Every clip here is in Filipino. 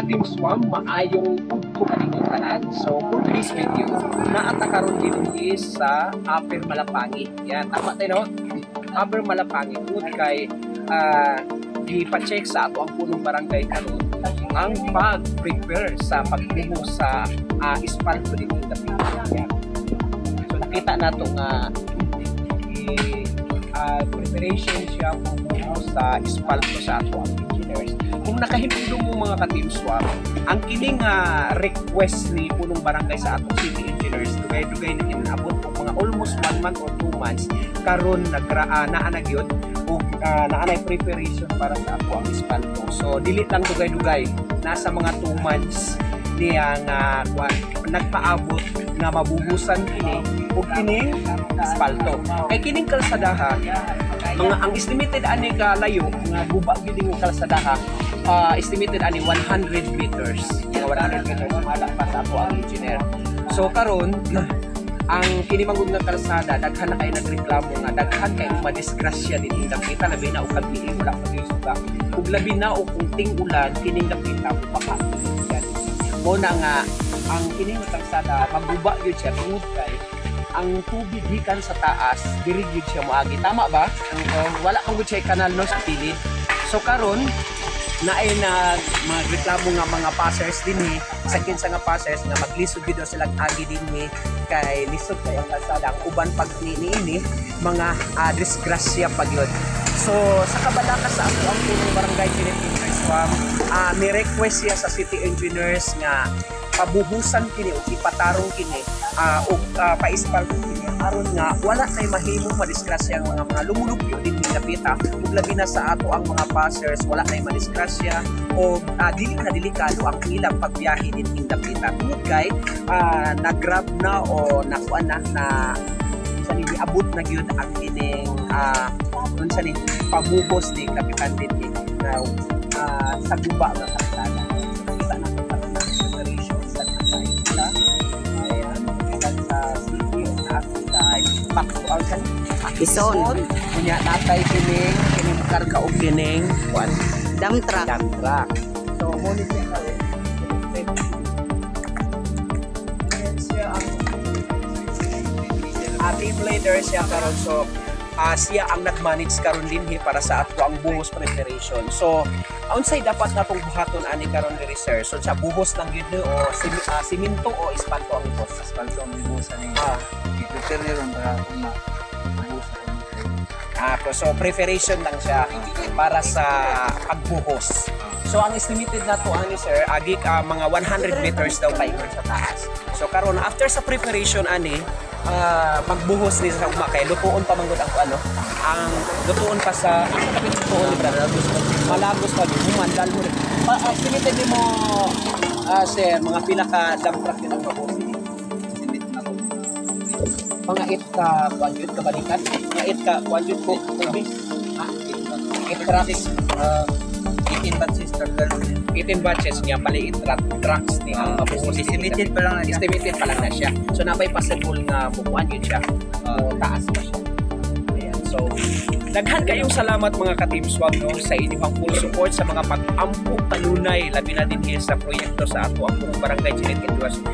ka-Team Swam, maayong ko kaningin tanan. So, for today's video, naatakaroon din sa Upper Malapangi. Yan, tama tayo, no? Upper Malapangi. Kung kay di-pa-check sa ato ang punong barangay karon ang pag-prepare sa pagbuho sa espalto dito sa Pilipinas. Yan. So, nakita nato nga preparation siya pagbuho sa espalto sa ato ang engineers. Kung nakahimpilo mo mga ka-Team Swam, ang kining request ni punong barangay sa atong city engineers, dugay-dugay na inabot og mga almost 1 month or 2 months karon naanag yun o naanay preparation para sa ato ang espalto. So dili lang dugay-dugay, nasa mga 2 months niya nga nagpaabot nga mabuhusan kini og kining espalto. Kay kining kalsadaha mga ang estimated ani ka layo nga guba gyud ning kalsadaha, estimated ani 100 meters. Mga 100 meters mala pa sa ato ang engineer. So karon ang kini manggod nga kalsada daghan na kay nagreklamo nga daghan kay madisgrasya dito nakita labi na og gabi wala pa gyud suga. Ug labi na og kunting ulan kining nakita mo baka mo na nga ang kining kalsada maguba gyud siya tungod kay ang tubig gikan sa taas diri gyud siya moagi, tama ba? Wala pang gyud siya kanal no sa pilid. So karon naay na magreklamo nga mga passers dinhi sa kinsa nga passers nga maglisod gyud silang agi dinhi kay lisod kay ang kalsada ang uban pag niini mga disgrasya pag yun. So sa kabalaka sa ato ang punong barangay Team Swam, may request siya sa city engineers nga pabuhusan kini o ipatarong kini o pa-espalto kini aron nga wala kay mahimong madisgrasya ang mga lumulubyo dinhi napita ug labi na sa ato ang mga passers wala kay madisgrasya o dili na delikado ang ilang pagbiyahe dinhi napita tungod kay nag-grab na o nakuan na sanili abot na gyud ang kining unsa ni pabuhos ni kapitan dinhi na sa guba nga kalsada. Kita na sa preparation sa kalsada. Ayan, kita sa city na kita ay paktual kan Ison. Kunya natay kining karga og kining Dump truck. So mo ni siya kare. Siya ang team leader siya karon, so siya ang nag-manage karon dinhi para sa ato ang buhos preparation. So unsay dapat natong buhaton ani karon diri sir? So sa buhos lang gyud o siminto o espalto ang buhos? Espalto ang buhos ani. I-prepare niyo ron para so preparation lang siya para sa pagbuhos. So ang estimated na to ani sir, agi mga 100 meters daw paingon sa taas. So karon after sa preparation ani, magbuhos ni sa ugma kay lutuon pa manggod ang ang lutuon pa sa kapit lutuon malagos pa gyud humandal mo. Estimated nimo sir mga pila ka dump truck din ang pabuhos. Mga 8 ka kuanjud ka balikan, mga 8 ka kuanjud ko tubig. 8 trucks, 18 batches total. 18 batches niya pali trucks ni ang mabuhos. Estimated pa lang na siya. So napay possible nga bukuan yun siya. Taas pa siya. Ayan. So daghan kayong salamat mga ka-Team Swam no sa inyong full support sa mga pag-ampo kanunay labi na din sa proyekto sa ato ang punong barangay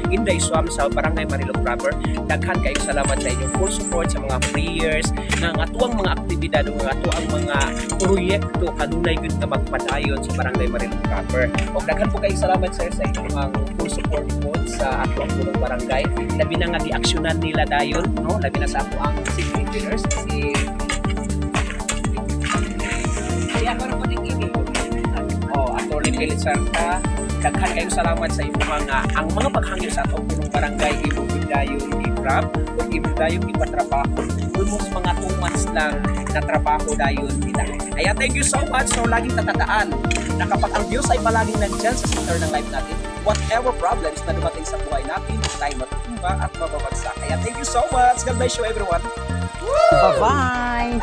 Inday Swam sa barangay Marilog Proper. Daghan kayong salamat sa inyong full support sa mga prayers nga atuang mga aktibidad o atuang mga proyekto kanunay gyud nga magpadayon sa barangay Marilog Proper. O daghan po kayong salamat sir sa inyong full support po sa ato ang punong barangay. Labi na nga di-aksyonan nila dayon no labi na sa ato ang city engineers si Attorney Philip Sarta. Daghan kayong salamat sa inyong ang mga paghangyo sa atong punong barangay ibubudayon i-grab o ibudayon ipatrabaho. Almost mga 2 months lang na trabaho dayon nila. Kaya thank you so much. So laging tatandaan na kapag ang Diyos ay palaging nandyan sa center ng life natin, whatever problems na dumating sa buhay natin, tayo matutumba at mababagsak. Kaya thank you so much. God bless you everyone. Bye-bye.